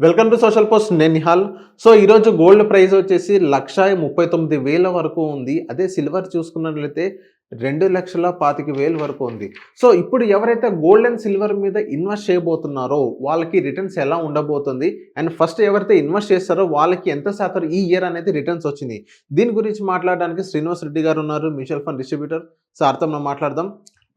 Welcome to social post. నేను Nihal. So ఈరోజు gold price వచ్చేసి 1,39,000 వరకు ఉంది. అదే సిల్వర్ చూసుకున్నట్లయితే 2,25,000 వరకు ఉంది. సో ఇప్పుడు ఎవరైతే గోల్డ్ అండ్ సిల్వర్ మీద ఇన్వెస్ట్ చేయబోతున్నారో వాళ్ళకి రిటర్న్స్ ఎలా ఉండబోతుంది, అండ్ ఫస్ట్ ఎవరైతే ఇన్వెస్ట్ చేస్తారో వాళ్ళకి ఎంత శాతం ఈ ఇయర్ అనేది రిటర్న్స్ వచ్చింది, దీని గురించి మాట్లాడడానికి శ్రీనివాస్ రెడ్డి గారు ఉన్నారు, మ్యూచువల్ ఫండ్ డిస్ట్రిబ్యూటర్. సార్తో మనం మాట్లాడదాం.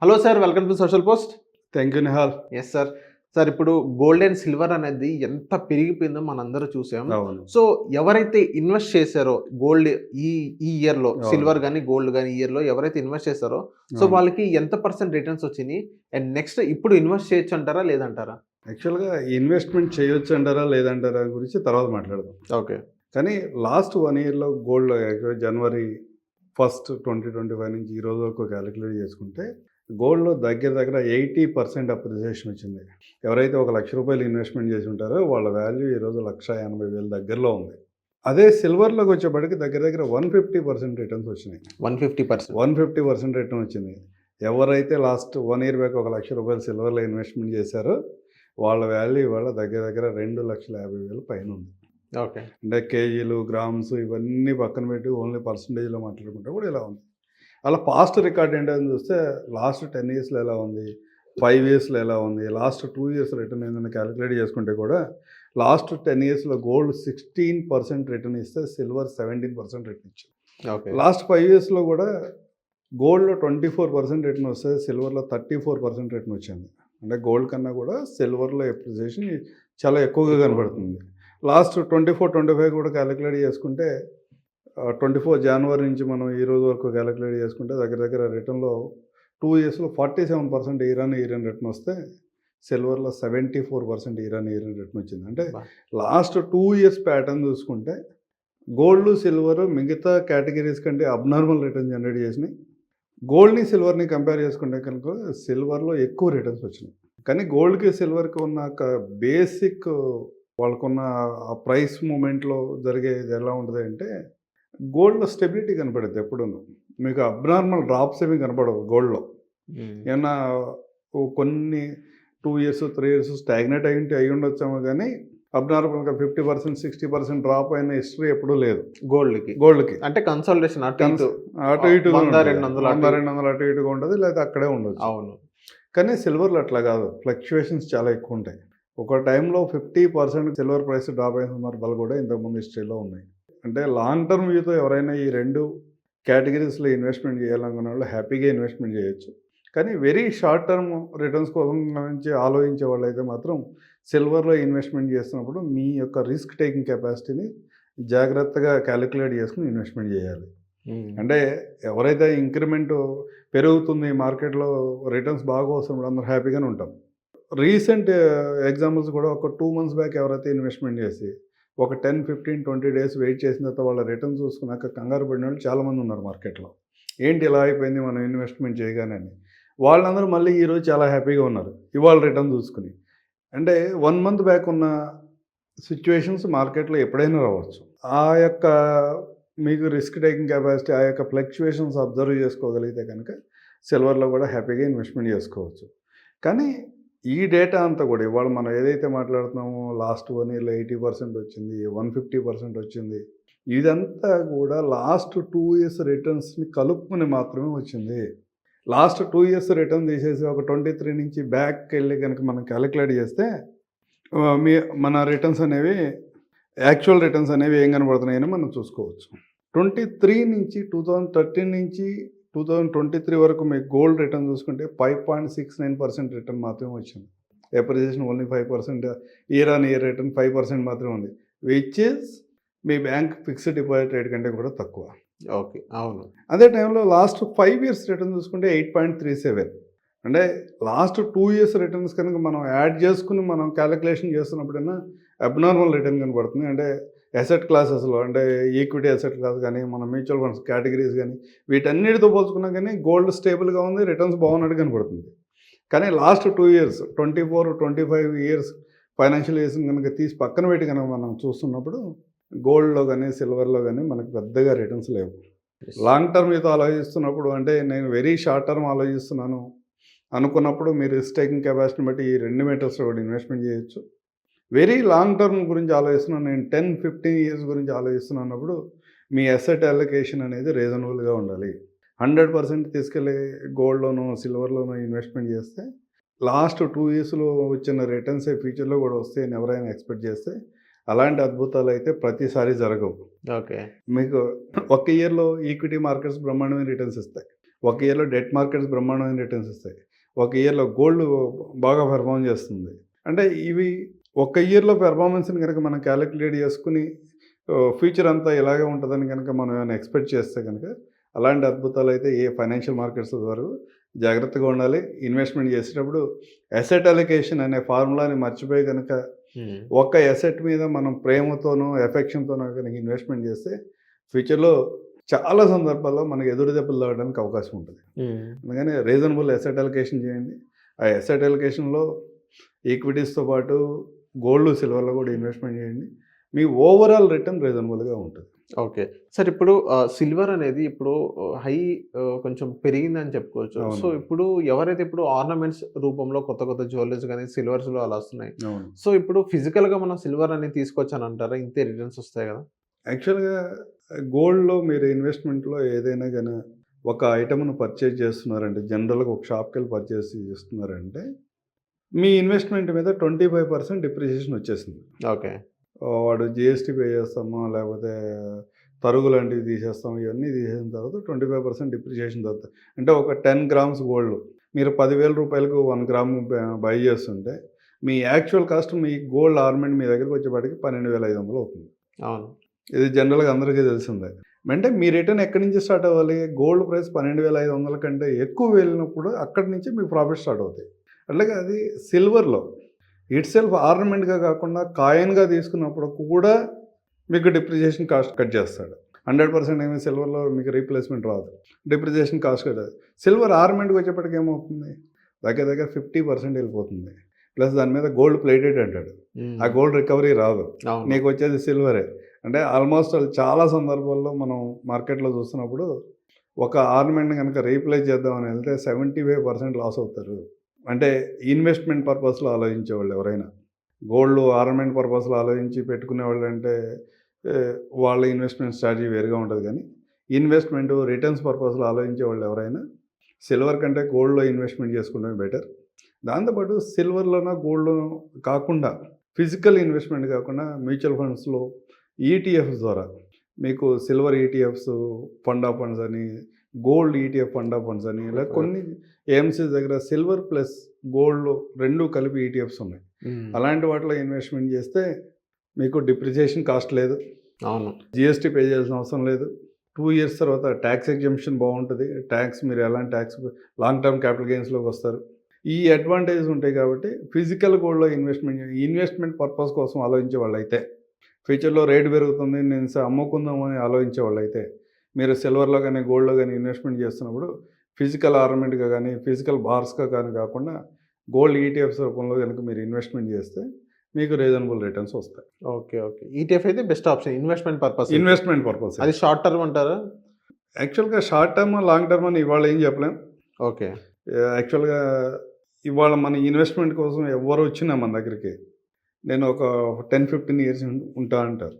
Hello sir, welcome to social post. Thank you Nihal. Yes sir. Sir, ఇప్పుడు గోల్డ్ అండ్ సిల్వర్ అనేది ఎంత పెరిగిపోయిందో మనందరూ చూసాం. అవును. సో ఎవరైతే ఇన్వెస్ట్ చేశారో గోల్డ్ ఈ ఈ ఇయర్లో, అవును. సిల్వర్ కానీ గోల్డ్ కానీ ఇయర్లో ఎవరైతే ఇన్వెస్ట్ చేశారో సో అవును. వాళ్ళకి ఎంత పర్సెంట్ రిటర్న్స్ వచ్చింది, అండ్ నెక్స్ట్ ఇప్పుడు ఇన్వెస్ట్ చేయొచ్చు అంటారా లేదంటారా? యాక్చువల్గా ఇన్వెస్ట్మెంట్ చేయొచ్చు అంటారా లేదంటారా గురించి తర్వాత మాట్లాడదాం. ఓకే. కానీ లాస్ట్ 1 ఇయర్లో గోల్డ్ జనవరి 1, 2025 నుంచి ఈ రోజు వరకు క్యాలిక్యులేట్ చేసుకుంటే గోల్డ్లో దగ్గర 80% అప్రిసియేషన్ వచ్చింది. ఎవరైతే ₹1,00,000 ఇన్వెస్ట్మెంట్ చేసి ఉంటారో వాళ్ళ వాల్యూ ఈరోజు 1,80,000 దగ్గరలో ఉంది. అదే సిల్వర్లోకి వచ్చేప్పటికి దగ్గర 150% రిటర్న్స్ వచ్చినాయి. 150% రిటర్న్ వచ్చింది. ఎవరైతే లాస్ట్ 1 ఇయర్ బ్యాక్ ₹1,00,000 సిల్వర్లో ఇన్వెస్ట్మెంట్ చేశారో వాళ్ళ వాల్యూ ఇవాళ దగ్గర 2,50,000 పైన ఉంది. ఓకే. అంటే కేజీలు, గ్రామ్స్ ఇవన్నీ పక్కన పెట్టి ఓన్లీ పర్సంటేజ్లో మాట్లాడుకుంటే కూడా ఇలా ఉంది. అలా పాస్ట్ రికార్డ్ ఏంటని చూస్తే లాస్ట్ 10 ఇయర్స్లో ఎలా ఉంది, 5 ఇయర్స్లో ఎలా ఉంది, లాస్ట్ 2 ఇయర్స్ రిటర్న్ ఏంటని క్యాలిక్యులేట్ చేసుకుంటే కూడా లాస్ట్ 10 ఇయర్స్లో గోల్డ్ 16% రిటర్న్ ఇస్తే సిల్వర్ 17% రిటర్న్ ఇచ్చింది. ఓకే. లాస్ట్ 5 ఇయర్స్లో కూడా గోల్డ్లో 24% రిటర్న్ వస్తే సిల్వర్లో 34% రిటర్న్ వచ్చింది. అంటే గోల్డ్ కన్నా కూడా సిల్వర్లో అప్రిసియేషన్ చాలా ఎక్కువగా కనబడుతుంది. లాస్ట్ 24-25 కూడా క్యాలిక్యులేట్ చేసుకుంటే 24 జనవరి నుంచి మనం ఈ రోజు వరకు క్యాలిక్యులేట్ చేసుకుంటే దగ్గర రిటర్న్లో 2 ఇయర్స్లో 47% ఇయర్ రిటర్న్ వస్తే సిల్వర్లో 74% ఇయర్ రిటర్న్ వచ్చింది. అంటే లాస్ట్ 2 ఇయర్స్ ప్యాటర్న్ చూసుకుంటే గోల్డ్, సిల్వర్ మిగతా కేటగిరీస్ కంటే అబ్నార్మల్ రిటర్న్ జనరేట్ చేసినాయి. గోల్డ్ని సిల్వర్ని కంపేర్ చేసుకుంటే కనుక సిల్వర్లో ఎక్కువ రిటర్న్స్ వచ్చినాయి. కానీ గోల్డ్కి సిల్వర్కి ఉన్న బేసిక్ వాళ్ళకున్న ఆ ప్రైస్ మూమెంట్లో జరిగేది ఎలా ఉంటుంది అంటే గోల్డ్లో స్టెబిలిటీ కనపడుద్ది. ఎప్పుడూ మీకు అబ్నార్మల్ డ్రాప్స్ ఏమి కనపడవు గోల్డ్లో. ఏమన్నా కొన్ని 2 ఇయర్స్ 3 ఇయర్స్ స్టాగ్నేట్ అయి ఉండొచ్చాము, కానీ అబ్నార్మల్గా 50% 60% డ్రాప్ అయిన హిస్టరీ ఎప్పుడూ లేదు గోల్డ్కి. అంటే కన్సల్టేషన్ అటు ఇటు 100-200 అటు ఇటుగా ఉంటుంది, లేదా అక్కడే ఉండొచ్చు. అవును. కానీ సిల్వర్లో అట్లా కాదు, ఫ్లక్చువేషన్స్ చాలా ఎక్కువ ఉంటాయి. ఒక టైంలో 50% సిల్వర్ ప్రైస్ డ్రాప్ అయిన సందర్భాలు కూడా ఇంతకుముందు హిస్టరీలో ఉన్నాయి. అంటే లాంగ్ టర్మ్ వ్యూతో ఎవరైనా ఈ 2 కేటగిరీస్లో ఇన్వెస్ట్మెంట్ చేయాలనుకున్న వాళ్ళు హ్యాపీగా ఇన్వెస్ట్మెంట్ చేయొచ్చు. కానీ వెరీ షార్ట్ టర్మ్ రిటర్న్స్ కోసం నుంచి ఆలోచించే వాళ్ళు అయితే మాత్రం సిల్వర్లో ఇన్వెస్ట్మెంట్ చేస్తున్నప్పుడు మీ యొక్క రిస్క్ టేకింగ్ కెపాసిటీని జాగ్రత్తగా క్యాలిక్యులేట్ చేసుకుని ఇన్వెస్ట్మెంట్ చేయాలి. అంటే ఎవరైతే ఇంక్రిమెంట్ పెరుగుతుంది మార్కెట్లో, రిటర్న్స్ బాగా వస్తున్నప్పుడు అందరూ హ్యాపీగానే ఉంటాం. రీసెంట్ ఎగ్జాంపుల్స్ కూడా ఒక 2 మంత్స్ బ్యాక్ ఎవరైతే ఇన్వెస్ట్మెంట్ చేసి ఒక 10, 15, 20 డేస్ వెయిట్ చేసిన తర్వాత వాళ్ళ రిటర్న్ చూసుకున్నాక కంగారు పడిన వాళ్ళు చాలామంది ఉన్నారు మార్కెట్లో. ఏంటి ఇలా అయిపోయింది మనం ఇన్వెస్ట్మెంట్ చేయగానే. వాళ్ళందరూ మళ్ళీ ఈరోజు చాలా హ్యాపీగా ఉన్నారు ఇవాళ రిటర్న్ చూసుకుని. అంటే 1 మంత్ బ్యాక్ ఉన్న సిచ్యువేషన్స్ మార్కెట్లో ఎప్పుడైనా రావచ్చు. ఆ యొక్క మీకు రిస్క్ టేకింగ్ కెపాసిటీ, ఆ యొక్క ఫ్లక్చువేషన్స్ అబ్జర్వ్ చేసుకోగలిగితే కనుక సిల్వర్లో కూడా హ్యాపీగా ఇన్వెస్ట్మెంట్ చేసుకోవచ్చు. కానీ ఈ డేటా అంతా కూడా ఇవాళ మనం ఏదైతే మాట్లాడుతున్నామో లాస్ట్ 1 ఇయర్లో 80% వచ్చింది, 150% వచ్చింది, ఇదంతా కూడా లాస్ట్ 2 ఇయర్స్ రిటర్న్స్ని కలుపుకుని మాత్రమే వచ్చింది. లాస్ట్ 2 ఇయర్స్ రిటర్న్ తీసేసి ఒక 23 నుంచి బ్యాక్ వెళ్ళి కనుక మనం క్యాలిక్యులేట్ చేస్తే మన రిటర్న్స్ అనేవి, యాక్చువల్ రిటర్న్స్ అనేవి ఏం కనబడుతున్నాయని మనం చూసుకోవచ్చు. 23 నుంచి 2013 నుంచి 2023 వరకు మీకు గోల్డ్ రిటర్న్ చూసుకుంటే 5.69% రిటర్న్ మాత్రమే వచ్చింది. అప్రిసియేషన్ ఓన్లీ 5%, ఇయర్ రిటర్న్ 5% మాత్రమే ఉంది, which is me bank fixed deposit rate కంటే కూడా తక్కువ. ఓకే. అవును. అదే టైంలో లాస్ట్ 5 ఇయర్స్ రిటర్న్ చూసుకుంటే 8.37. అంటే లాస్ట్ 2 ఇయర్స్ రిటర్న్స్ కనుక మనం యాడ్ చేసుకుని మనం క్యాలిక్యులేషన్ చేస్తున్నప్పుడైనా అబ్నార్మల్ రిటర్న్ కనబడుతుంది. అంటే అసెట్ క్లాసెస్లో, అంటే ఈక్విటీ అసెట్ క్లాస్ కానీ మన మ్యూచువల్ ఫండ్స్ కేటగిరీస్ కానీ వీటన్నిటితో పోల్చుకున్నా కానీ గోల్డ్ స్టేబుల్గా ఉంది, రిటర్న్స్ బాగున్నట్టు కనబడుతుంది. కానీ last 2 years 24-25 years financial years కనుక తీసి పక్కన పెట్టి కనుక మనం చూస్తున్నప్పుడు గోల్డ్లో కానీ సిల్వర్లో కానీ మనకు పెద్దగా రిటర్న్స్ లేవు. లాంగ్ టర్మ్ మీతో ఆలోచిస్తున్నప్పుడు, అంటే నేను వెరీ షార్ట్ టర్మ్ ఆలోచిస్తున్నాను అనుకున్నప్పుడు మీరు రిస్క్ టేకింగ్ కెపాసిటీని బట్టి ఈ 2 మెటల్స్లో కూడా ఇన్వెస్ట్మెంట్ చేయొచ్చు. వెరీ లాంగ్ టర్మ్ గురించి ఆలోచిస్తున్నాను, నేను 10-15 ఇయర్స్ గురించి ఆలోచిస్తున్నప్పుడు మీ అసెట్ అలొకేషన్ అనేది రీజనబుల్గా ఉండాలి. 100% తీసుకెళ్ళి గోల్డ్‌లోనో, సిల్వర్‌లోనో ఇన్వెస్ట్‌మెంట్ చేస్తే లాస్ట్ 2 ఇయర్స్‌లో వచ్చిన రిటర్న్సే ఫ్యూచర్‌లో కూడా వస్తాయని ఎవరైనా ఎక్స్‌పెక్ట్ చేస్తే అలాంటి అద్భుతాలైతే ప్రతిసారి జరగవు. ఓకే. మీకు ఒక ఇయర్‌లో ఈక్విటీ మార్కెట్స్ బ్రహ్మాండమైన రిటర్న్స్ ఇస్తాయి. ఒక ఇయర్‌లో డెట్ మార్కెట్స్ బ్రహ్మాండమైన రిటర్న్స్ ఇస్తాయి. ఒక ఇయర్‌లో గోల్డ్ బాగా పెర్ఫార్మ్ చేస్తుంది. అంటే ఇవి ఒక ఇయర్‌లో పెర్ఫార్మెన్స్‌ని గనక మనం క్యాలిక్యులేట్ చేసుకొని ఫ్యూచర్ అంతా ఇలాగే ఉంటుందని గనక మనం ఏమైనా ఎక్స్‌పెక్ట్ చేస్తే గనక అలాంటి అద్భుతాలైతే ఏ ఫైనాన్షియల్ మార్కెట్స్ జరగవు. జాగ్రత్తగా ఉండాలి. ఇన్వెస్ట్‌మెంట్ చేసేటప్పుడు అసెట్ అలొకేషన్ అనే ఫార్ములాని మర్చిపోయి గనక ఒక్క అసెట్ మీద మనం ప్రేమతోనో, ఎఫెక్షన్‌తోనో గనక ఇన్వెస్ట్‌మెంట్ చేస్తే ఫ్యూచర్‌లో చాలా సందర్భాల్లో మనకు ఎదురు దెబ్బలు తగలడానికి అవకాశం ఉంటుంది. అందుకని రీజనబుల్ అసెట్ అలొకేషన్ చేయండి. ఆ అసెట్ అలొకేషన్‌లో ఈక్విటీస్‌తో పాటు గోల్డ్, సిల్వర్‌లో కూడా ఇన్వెస్ట్‌మెంట్ చేయండి. మీ ఓవరాల్ రిటర్న్ రీజనబుల్‌గా ఉంటుంది. ఓకే. సార్ ఇప్పుడు సిల్వర్ అనేది ఇప్పుడు హై కొంచెం పెరిగిందని చెప్పుకోవచ్చు. అవును. సో, ఇప్పుడు ఎవరైతే ఇప్పుడు ఆర్నమెంట్స్ రూపంలో కొత్త కొత్త జ్యువెలరీస్ గాని, సిల్వర్స్‌లో అలా వస్తున్నాయి. అవును. సో, ఇప్పుడు ఫిజికల్‌గా మనం సిల్వర్ అనేది తీసుకోవచ్చనంటారా? ఇంతే రిటర్న్స్ వస్తాయి గదా! యాక్చువల్‌గా గోల్డ్‌లో మీరు ఇన్వెస్ట్‌మెంట్‌లో ఏదైనా గాని ఒక ఐటెమ్‌ను పర్చేజ్ చేస్తున్నారంటే, జనరల్‌గా ఒక షాప్‌కెళ్ళి పర్చేస్ చేస్తున్నారంటే, మీ ఇన్వెస్ట్‌మెంట్ మీద 25% డిప్రిసియేషన్ వచ్చేసింది. ఓకే. వాడు జీఎస్టీ పే చేస్తామో, లేకపోతే తరుగు లాంటివి తీసేస్తాం, ఇవన్నీ తీసేసిన తర్వాత 25% డిప్రిసియేషన్ తగ్గుతుంది. అంటే ఒక 10 గ్రామ్స్ గోల్డ్ మీరు 10,000 రూపాయలకు 1 గ్రామ్ బై చేస్తుంటే, మీ యాక్చువల్ కాస్ట్ మీ గోల్డ్ ఆర్నమెంట్ మీ దగ్గరికి వచ్చేపాటికి 12,500 అవుతుంది. అవును. ఇది జనరల్‌గా అందరికీ తెలిసిందే. అంటే మీ రిటర్న్ ఎక్కడి నుంచి స్టార్ట్ అవ్వాలి? గోల్డ్ ప్రైస్ 12,500 కంటే ఎక్కువ వెళ్ళినప్పుడు అక్కడి నుంచి మీకు ప్రాఫిట్ స్టార్ట్ అవుతాయి. అట్లాగే అది సిల్వర్‌లో ఇట్ సెల్ఫ్ ఆర్నమెంట్‌గా కాకుండా కాయిన్‌గా తీసుకున్నప్పుడు కూడా మీకు డిప్రిసియేషన్ కాస్ట్ కట్ చేస్తాడు. 100% ఏమి సిల్వర్‌లో మీకు రీప్లేస్‌మెంట్ రాదు. Depreciation cost cut. సిల్వర్ ఆర్నమెంట్‌కి వచ్చేప్పటికి ఏమవుతుంది? దగ్గర దగ్గర 50% వెళ్ళిపోతుంది. ప్లస్ దాని మీద గోల్డ్ ప్లేటెడ్ అంటాడు. ఆ గోల్డ్ రికవరీ రాదు. అవును. నీకు వచ్చేది సిల్వరే. అంటే ఆల్మోస్ట్ చాలా సందర్భాల్లో మనం మార్కెట్‌లో చూస్తున్నప్పుడు ఒక ఆర్నమెంట్‌ని గనక రీప్లేస్ చేద్దామని వెళ్తే 75% లాస్ అవుతారు. అంటే ఇన్వెస్ట్‌మెంట్ పర్పస్‌లో ఆలోచించేవాళ్ళు ఎవరైనా. గోల్డ్ ఆర్నమెంట్ పర్పస్‌లో ఆలోచించి పెట్టుకునేవాళ్ళంటే వాళ్ళ ఇన్వెస్ట్‌మెంట్ స్ట్రాటజీ వేరుగా ఉంటది గానీ, ఇన్వెస్ట్‌మెంట్ రిటర్న్స్ పర్పస్‌లో ఆలోచించేవాళ్ళు ఎవరైనా సిల్వర్ కంటే గోల్డ్‌లో ఇన్వెస్ట్‌మెంట్ చేసుకోవడమే బెటర్. దాంతోపాటు సిల్వర్‌లోనో, గోల్డ్‌లోనో కాకుండా ఫిజికల్ ఇన్వెస్ట్‌మెంట్ కాకుండా మ్యూచువల్ ఫండ్స్‌లో ఈటీఎఫ్స్ ద్వారా మీకు silver ETFs, fund of funds అని, gold ETF fund of funds అని ఇలా కొన్ని ఏఎంసీస్ దగ్గర సిల్వర్ ప్లస్ గోల్డ్ 2 కలిపి ఈటీఎఫ్స్ ఉన్నాయి. అలాంటి వాటిలో ఇన్వెస్ట్‌మెంట్ చేస్తే మీకు డిప్రిసియేషన్ కాస్ట్ లేదు. అవును. జీఎస్టీ పే చేయాల్సిన అవసరం లేదు. 2 ఇయర్స్ తర్వాత ట్యాక్స్ ఎగ్జంప్షన్ బాగుంటుంది. ట్యాక్స్ మీరు ఎలాంటి ట్యాక్స్ లాంగ్ టర్మ్ క్యాపిటల్ గెయిన్స్‌లోకి వస్తారు. ఈ అడ్వాంటేజెస్ ఉంటాయి కాబట్టి ఫిజికల్ గోల్డ్‌లో ఇన్వెస్ట్మెంట్ పర్పస్ కోసం ఆలోచించే వాళ్ళైతే, ఫ్యూచర్‌లో రేట్ పెరుగుతుంది నేను అమ్ముకుందాం అని ఆలోచించే వాళ్ళైతే, మీరు సిల్వర్‌లో కానీ, గోల్డ్‌లో కానీ ఇన్వెస్ట్మెంట్ చేస్తున్నప్పుడు ఫిజికల్ ఆర్నమెంట్‌గా కానీ, ఫిజికల్ బార్స్‌గా కానీ కాకుండా గోల్డ్ ఈటీఎఫ్స్ రూపంలో కనుక మీరు ఇన్వెస్ట్మెంట్ చేస్తే మీకు రీజనబుల్ రిటర్న్స్ వస్తాయి. ఓకే. ఓకే. ఈటీఎఫ్ అయితే best option investment purpose. Investment purpose. అది షార్ట్ టర్మ్ అంటారా? యాక్చువల్‌గా షార్ట్ టర్మ్, లాంగ్ టర్మ్ అని ఇవాళ ఏం చెప్పలేం. ఓకే. యాక్చువల్‌గా ఇవాళ మన ఇన్వెస్ట్మెంట్ కోసం ఎవ్వరు వచ్చినా మన దగ్గరికి, నేను ఒక 10-15 ఇయర్స్ ఉంటా అంటారు.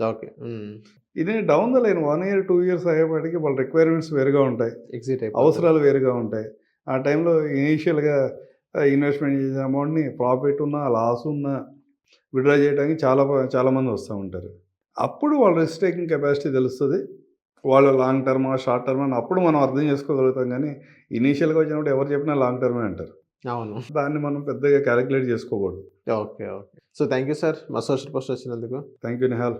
ఓకే. ఇది down the line 1 year, 2 years అయ్యేపాటికి వాళ్ళ రిక్వైర్మెంట్స్ వేరుగా ఉంటాయి. ఎగ్జిట్ అయిపోతారు. అవసరాలు వేరుగా ఉంటాయి. ఆ టైంలో ఇనీషియల్‌గా ఇన్వెస్ట్మెంట్ చేసిన అమౌంట్‌ని ప్రాఫిట్ ఉన్నా, లాస్ ఉన్నా విత్‌డ్రా చేయడానికి చాలామంది వస్తూ ఉంటారు. అప్పుడు వాళ్ళ రిస్క్ టేకింగ్ కెపాసిటీ తెలుస్తది. వాళ్ళు లాంగ్ టర్మా, షార్ట్ టర్మా అని అప్పుడు మనం అర్థం చేసుకోగలుగుతాం గానీ, ఇనీషియల్‌గా వచ్చినప్పుడు ఎవరు చెప్పినా లాంగ్ టర్మే అంటారు. అవును. దాన్ని మనం పెద్దగా కాలిక్యులేట్ చేసుకోకూడదు. Okay. Okay. So, thank you sir. మా సోషల్ పోస్ట్ వచ్చినందుకు. Thank you Nihal.